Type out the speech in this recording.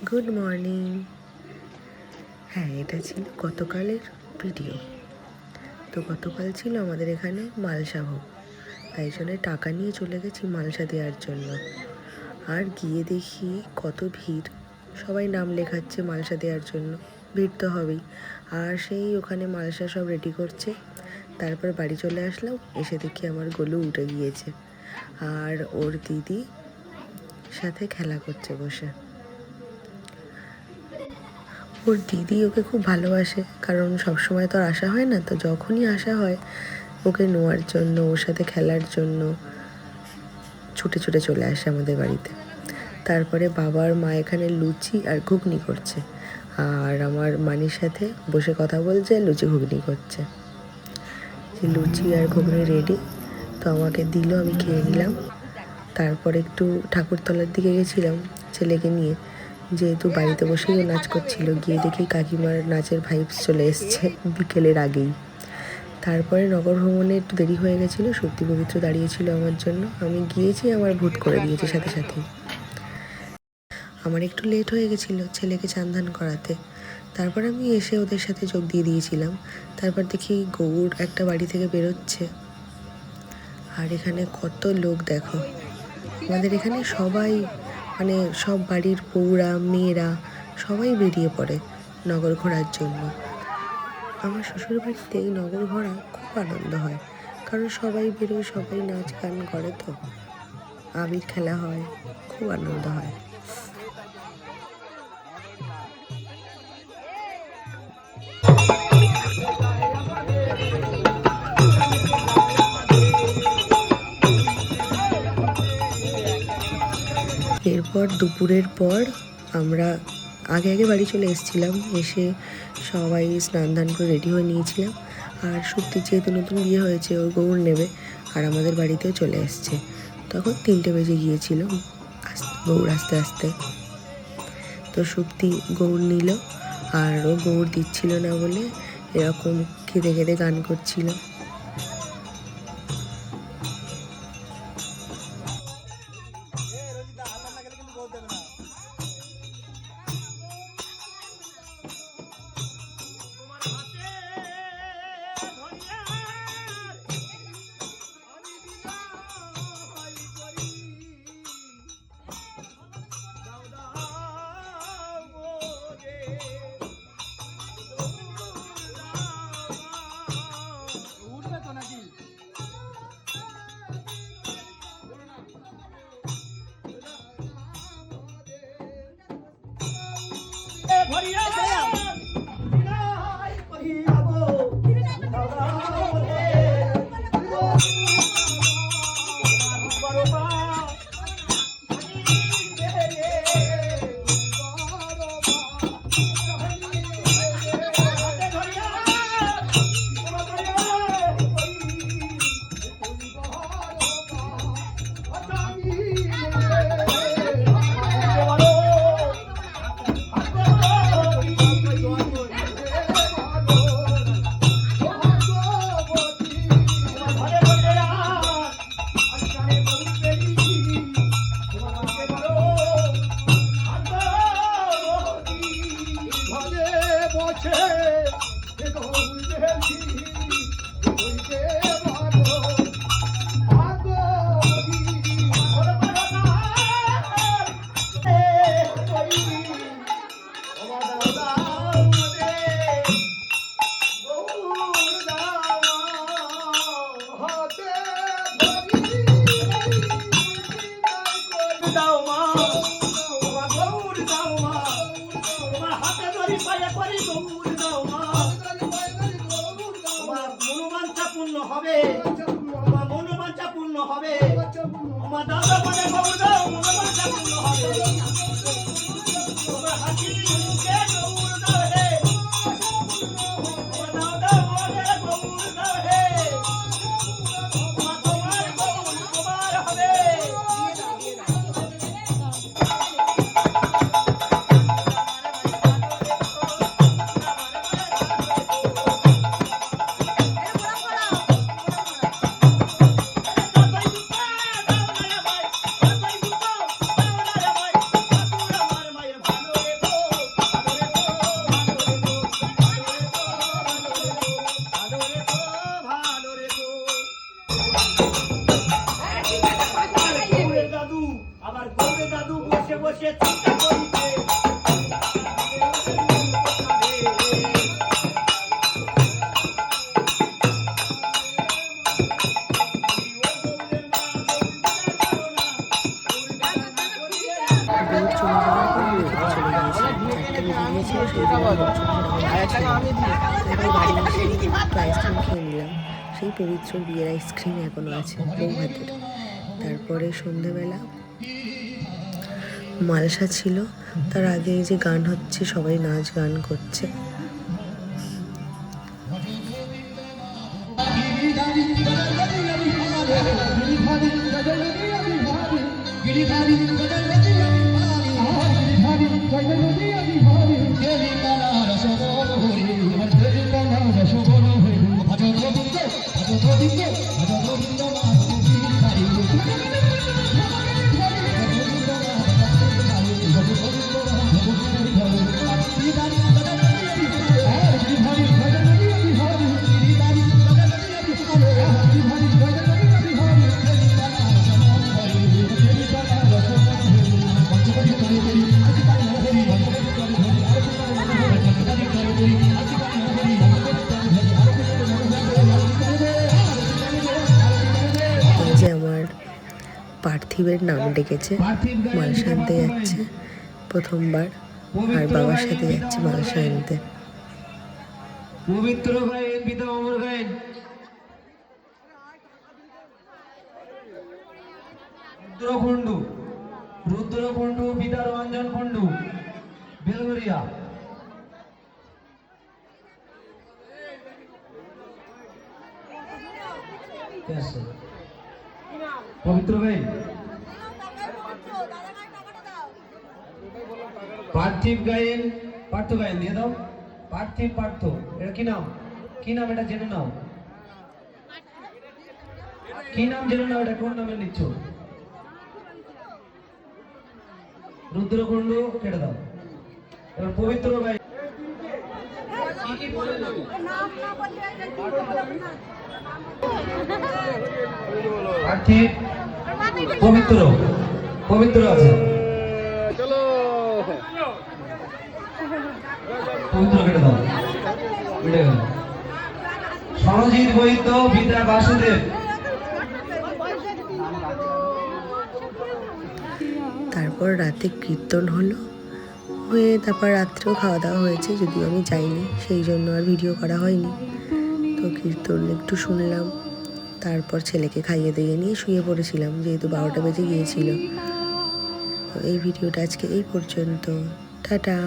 Good morning. হ্যাঁ, এটা ছিল গতকালের ভিডিও। তো গতকাল ছিল আমাদের এখানে মালসা ভোগ, তাই জন্য টাকা নিয়ে চলে গেছি মালসা দেওয়ার জন্য। আর গিয়ে দেখি কত ভিড়, সবাই নাম লেখাচ্ছে মালসা দেওয়ার জন্য। ভিড় তো হবেই। আর সেই ওখানে মালসা সব রেডি করছে। তারপর বাড়ি চলে আসলাম, এসে দেখি আমার গোলু উঠে গিয়েছে আর ওর দিদি সাথে খেলা করছে বসে। ওর দিদি ওকে খুব ভালোবাসে, কারণ সবসময় তো আর আসা হয় না, তো যখনই আসা হয় ওকে নেওয়ার জন্য, ওর সাথে খেলার জন্য ছুটে ছুটে চলে আসে আমাদের বাড়িতে। তারপরে বাবার মা এখানে লুচি আর ঘুগনি করছে, আর আমার মানির সাথে বসে কথা বলছে, লুচি ঘুগনি করছে। যে লুচি আর ঘুগনি রেডি, তো আমাকে দিল, আমি খেয়ে নিলাম। তারপর একটু ঠাকুরতলার দিকে গেছিলাম ছেলেকে নিয়ে, যেহেতু বাড়িতে বসেই ও নাচ করছিল। গিয়ে দেখি কাকিমার নাচের ভাইবস চলে এসছে বিকেলের আগেই। তারপরে নগর ভ্রমণে একটু দেরি হয়ে গেছিলো, সত্যি পবিত্র দাঁড়িয়েছিল আমার জন্য। আমি গিয়েছি, আমার ভূত করে দিয়েছে সাথে সাথেই। আমার একটু লেট হয়ে গেছিলো ছেলেকে চান করাতে। তারপর আমি এসে ওদের সাথে যোগ দিয়ে দিয়েছিলাম। তারপর দেখি গৌর একটা বাড়ি থেকে বেরোচ্ছে। আর এখানে কত লোক দেখো, আমাদের এখানে সবাই, মানে সব বাড়ির বউরা মেয়েরা সবাই বেরিয়ে পড়ে নগর ঘোরার জন্য। আমার শ্বশুর বাড়িতে এই নগর ঘোরা খুব আনন্দ হয়, কারণ সবাই বেরোয়, সবাই নাচ গান করে, তো আবির খেলা হয়, খুব আনন্দ হয়। এরপর দুপুরের পর আমরা আগে বাড়ি চলে এসেছিলাম। এসে সবাই স্নান করে রেডি হয়ে নিয়েছিলাম। আর সত্যি যেহেতু নতুন বিয়ে হয়েছে, ওর গৌর নেবে, আর আমাদের বাড়িতেও চলে এসছে। তখন 3টে বেজে গিয়েছিল গৌর আস্তে আস্তে। তো সত্যি গৌর নিল, আর ও গৌর দিচ্ছিল না বলে এরকম কেঁদে কেঁদে গান করছিল। হবে, আমার মনোবাঞ্ছা পূর্ণ হবে, আমার দাদা মানে গৌর দাও, মনোবাঞ্ছা পূর্ণ হবে, তোমার হাসি মুখে গৌর দাও হে, আমার দাদা মানে গৌর দাও হে, তোমার গৌর তোমার হবে। ভালো রে রোদ চলে যাওয়ার পর আমি খেতে চলে গিয়েছিলাম। 4টা বেজে গিয়েছিল, সেই জন্য রোদ চলে যাওয়ার বাড়ি এসে একটু আইসক্রিম খেয়ে নিলাম। সেই পবিত্র বিয়ের আইসক্রিম এখনও আছে বউ হাতের। তারপরে সন্ধেবেলা মালসা ছিল, তার আগে এই যে গান হচ্ছে, সবাই নাচ গান করছে। এই যে আমার পার্থিবের নাম ডেকেছে, মালসা আনতে যাচ্ছে প্রথমবার, আর বাবার সাথে যাচ্ছে মালসা আনতে। পবিত্র গায়েন পিতা অমর গায়েন রুদ্রকুণ্ডু রুদ্রকুণ্ডু পিতা রঞ্জন কুণ্ডু বেলগরিয়া। পবিত্র গায়েন পার্থিব গায়েন পার্থ গায়েন দিয়ে দাও। পার্থিব পার্থ, এটা কি নাম? কি নাম এটা জেনে নাও। কি নাম জেনে নাও, এটা কোন নামে নিচ্ছ? রুদ্রকুণ্ড কেটে দাও। এবার পবিত্র গায়েন পার্থিব পবিত্র পবিত্র আছে, পবিত্র কেটে দাও। মিটে গেল। সরজিৎ বৈদ্য পিতা বাসুদেব। তারপর রাতে কীর্তন হলো, হয়ে তারপর রাত্রেও খাওয়া দাওয়া হয়েছে, যদিও আমি যাইনি, সেই জন্য আর ভিডিও করা হয়নি। তো কীর্তন একটু শুনলাম, তারপর ছেলেকে খাইয়ে দিয়ে নিয়ে শুয়ে পড়েছিলাম, যেহেতু 12টা বেজে গিয়েছিল। তো এই ভিডিওটা আজকে এই পর্যন্ত, টাটা।